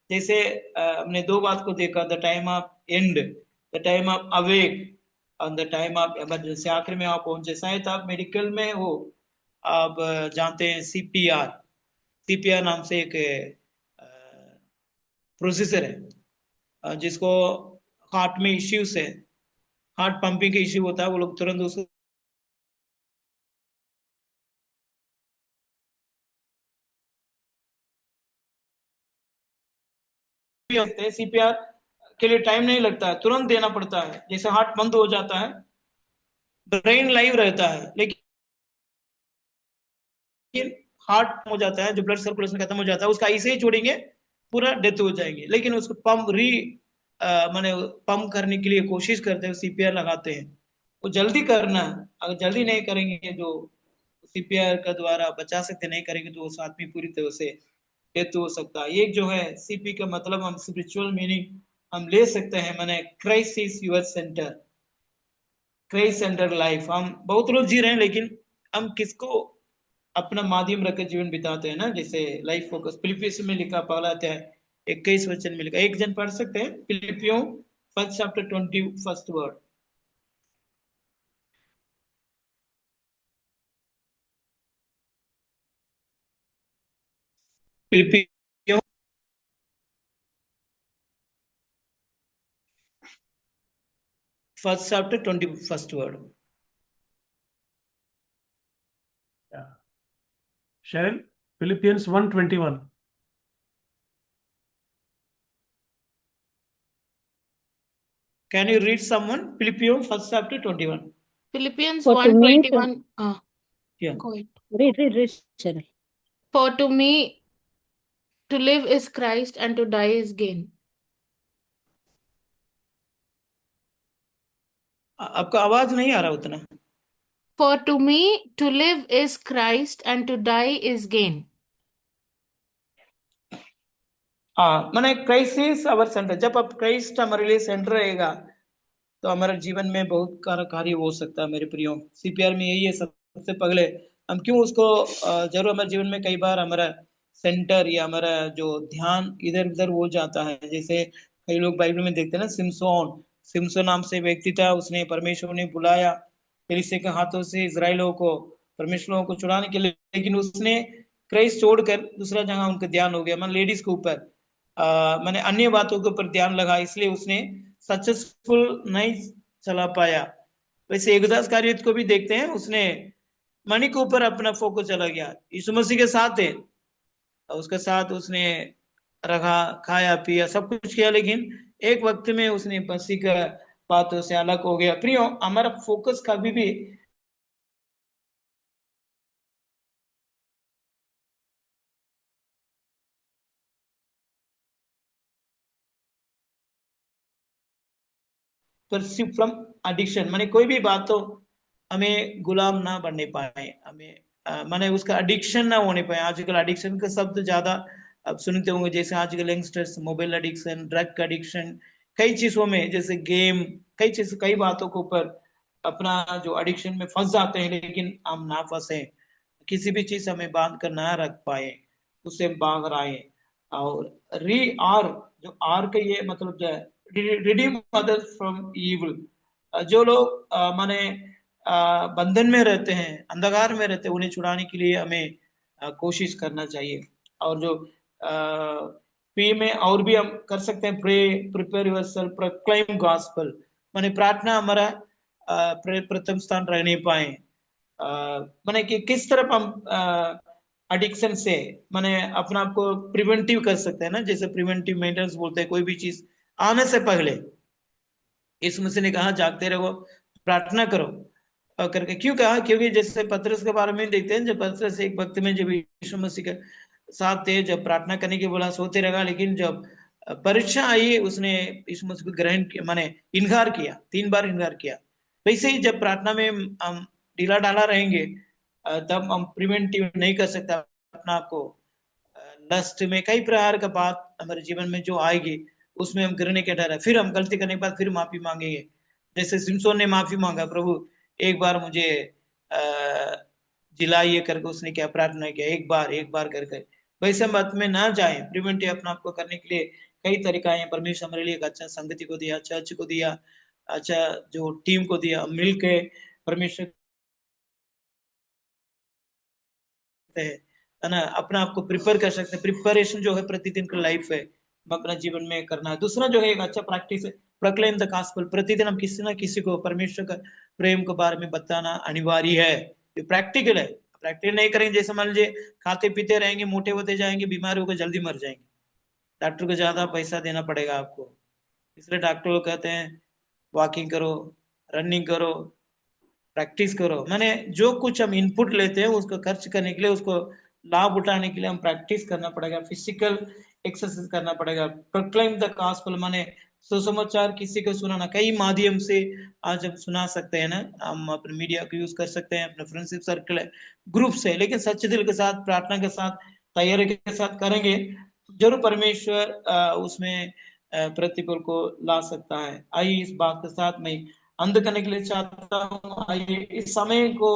जैसे हमने दो बात को देखा, the time of and, the time of awake और द टाइम ऑफ इमरजेंसी। आखिर में आप पहुंचे, शायद आप मेडिकल में हो, आप जानते हैं सीपीआर। सीपीआर नाम से एक प्रोसेसर है, जिसको हार्ट में इश्यूज है, हार्ट पंपिंग का इश्यू होता है, वो लोग तुरंत उसको सीपीआर के लिए टाइम नहीं लगता है, तुरंत देना पड़ता है। जैसे हार्ट बंद हो जाता है, ब्रेन लाइव रहता है, लेकिन हार्ट हो जाता है, जो ब्लड सर्कुलेशन खत्म हो जाता है, उसका ऐसे ही छोड़ेंगे पूरा डेथ हो जाएंगे। लेकिन उसको पंप माने पंप करने के लिए कोशिश करते हैं, सीपीआर लगाते हैं। वो जल्दी करना, अगर जल्दी नहीं करेंगे, जो सीपीआर का द्वारा बचा सकते नहीं करेंगे, तो उस आदमी पूरी तरह से डेथ हो सकता है। एक जो है सीपी का मतलब हम स्पिरिचुअल मीनिंग हम ले सकते हैं, माने Christ is your centre, Christ centre life. हम बहुत लोग जी रहे हैं, लेकिन हम किसको अपना माध्यम रखकर जीवन बिताते हैं ना, जैसे लाइफ फोकस। फिलिपियंस में लिखा, पहला अध्याय 21 वचन में लिखा, एक जन पढ़ सकते हैं, फिलिपियों 1 chapter 21 वर्ड। फिलिपियों 1 chapter 21 word. Yeah. Sharon, Philippians 1:21. Can you read someone? Philippians 1 chapter 21. Philippians For to me, 1:21. Yeah. Go ahead. read, Cheryl. For to me, to live is Christ and to die is gain. आपका आवाज नहीं आ रहा उतना। For to me, to live is Christ and to die is gain. हाँ, मैंने Christ is our centre. जब अब Christ हमारे लिए सेंटर रहेगा तो हमारे जीवन में बहुत कार्य हो सकता है मेरे प्रियो। सीपीआर में यही है, सबसे पहले हम क्यों उसको जरूर हमारे जीवन में कई बार हमारा सेंटर या हमारा जो ध्यान इधर उधर हो जाता है। जैसे कई लोग बाइबल में देखते हैं ना, सिमसोन सिमसोन नाम से व्यक्ति था, उसने परमेश्वर ने बुलाया फिलिस्तीन के हाथों से इजराइलों को, परमेश्वरों को छुड़ाने के लिए, लेकिन उसने क्राइस्ट छोड़कर दूसरा जगह उनका ध्यान हो गया, मैंने लेडीज के ऊपर, मैंने अन्य बातों के ऊपर ध्यान लगा, इसलिए उसने सक्सेसफुल नहीं चला पाया। वैसे युगदास कार्यत को भी देखते हैं, उसने मणि के ऊपर अपना फोकस चला गया। यीशु मसीह के साथ है, उसके साथ उसने रखा, खाया पिया सब कुछ किया, लेकिन एक वक्त में उसने मसीह का बातों से अलग हो गया। प्रियो, हमारा फोकस कभी भी परस्यू फ्रॉम एडिक्शन, माने कोई भी बात तो हमें गुलाम ना बनने पाए, हमें माने उसका एडिक्शन ना होने पाए। आजकल एडिक्शन का शब्द ज्यादा अब सुनते होंगे, जैसे आजकल youngsters mobile addiction, drug addiction, कई चीजों में, जैसे गेम, कई चीज, कई बातों के ऊपर अपना जो एडिक्शन में फंस जाते हैं, लेकिन हम ना फंसे, किसी भी चीज हमें बांध कर ना रख पाए, उससे भाग रहे हैं। और री आर, जो आर का ये मतलब जो है, रिडीम अदर्स फ्रॉम इविल, जो लोग माने बंधन में रहते हैं, अंधकार में रहते हैं, उन्हें छुड़ाने के लिए हमें कोशिश करना चाहिए। और जो पी में और भी हम कर सकते हैं, pray, prepare yourself, proclaim gospel, माने प्रार्थना हमारा प्रथम स्थान रहने पाए। माने कि किस तरफ हम एडिक्शन से माने अपना आपको प्रिवेंटिव कर सकते हैं ना, जैसे प्रिवेंटिव मेंटेनेंस बोलते हैं, कोई भी चीज आने से पहले यीशु मसीह ने कहा जागते रहो, प्रार्थना करो करके। क्यों कहा? क्योंकि जैसे पतरस के बारे में देखते हैं, जब पतरस एक वक्त में जब यीशु मसीह के साथ थे, जब प्रार्थना करने के बोला सोते रहा, लेकिन जब परीक्षा आई उसने यीशु मसीह को ग्रहण किया, माने इनकार किया, 3 बार इनकार किया। वैसे ही जब प्रार्थना में हम ढीला ढाला रहेंगे, तब हम प्रिवेंटिव नहीं कर सकते अपना आपको। लस्ट में कई प्रकार का बात हमारे जीवन में जो आएगी, उसमें हम गिरने के डर है, फिर हम गलती करने के बाद फिर माफी मांगेंगे। जैसे सिमसोन ने माफी मांगा, प्रभु एक बार मुझे जिलाइए करके उसने क्या प्रार्थना किया, एक बार करके। वैसे मत में ना जाए, प्रिवेंटिव अपना आपको करने के लिए कई तरीका है। परमेश्वर हमारे लिए एक अच्छा संगति को दिया, चर्च को दिया, अच्छा जो टीम को दिया, मिल के परमेश्वर है ना, अपना आपको प्रिपेयर कर सकते हैं। प्रिपरेशन जो है प्रतिदिन की लाइफ है, अपना जीवन में करना है। दूसरा जो है एक अच्छा प्रैक्टिस है, प्रोक्लेम द गॉस्पेल, प्रतिदिन हम किसी ना किसी को परमेश्वर का प्रेम के बारे में बताना अनिवार्य है। ये प्रैक्टिकल है, प्रैक्टिकल नहीं करेंगे, जैसे मान लीजिए खाते पीते रहेंगे, मोटे होते जाएंगे, बीमार होकर जल्दी मर जाएंगे, डॉक्टर को ज्यादा पैसा देना पड़ेगा आपको, इसलिए डॉक्टर लोग कहते हैं वॉकिंग करो, रनिंग करो, प्रैक्टिस करो। मैंने जो कुछ हम इनपुट लेते हैं उसको खर्च करने के लिए, उसको लाभ उठाने के लिए हम प्रैक्टिस करना पड़ेगा, फिजिकल एक्सरसाइज करना पड़ेगा। प्रोक्लेम द गॉस्पेल माने सुसमाचार किसी को सुनाना, कई माध्यम से आज हम सुना सकते हैं ना, हम अपने मीडिया को यूज कर सकते हैं, अपने फ्रेंडशिप सर्कल है, ग्रुप से, लेकिन सच्चे दिल के साथ, प्रार्थना के साथ, तैयारी के साथ करेंगे, जरूर परमेश्वर उसमें प्रतिफल को ला सकता है। आइए इस बात के साथ मैं अंत करने के लिए चाहता हूँ, आइए इस समय को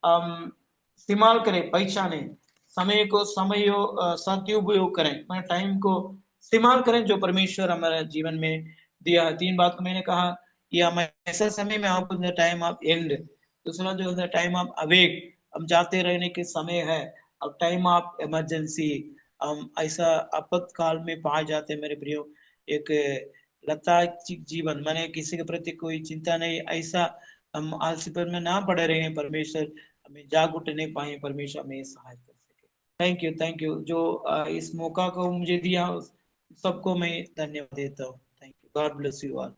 इस्तेमाल करें, पहचाने समय को, सदुपयोग करें, मैं टाइम को इस्तेमाल करें जो परमेश्वर हमारे जीवन में दिया है। 3 बात को मैंने कहा कि हम ऐसा समय में आप टाइम ऑफ एंड, दूसरा जो है टाइम ऑफ अवेक, हम जाते रहने के समय है। अब टाइम ऑफ इमरजेंसी, हम ऐसा आपातकाल में पाए जाते हैं मेरे प्रियो। एक लताचिक जीवन, माने किसी के प्रति कोई चिंता नहीं, ऐसा हम आलसीपन में ना पड़े रहे हैं, परमेश्वर हमें जाग उठने पाए, परमेश्वर हमें सहायता कर सके। थैंक यू जो इस मौका को मुझे दिया, सबको मैं धन्यवाद देता हूँ। Thank you, God bless you all.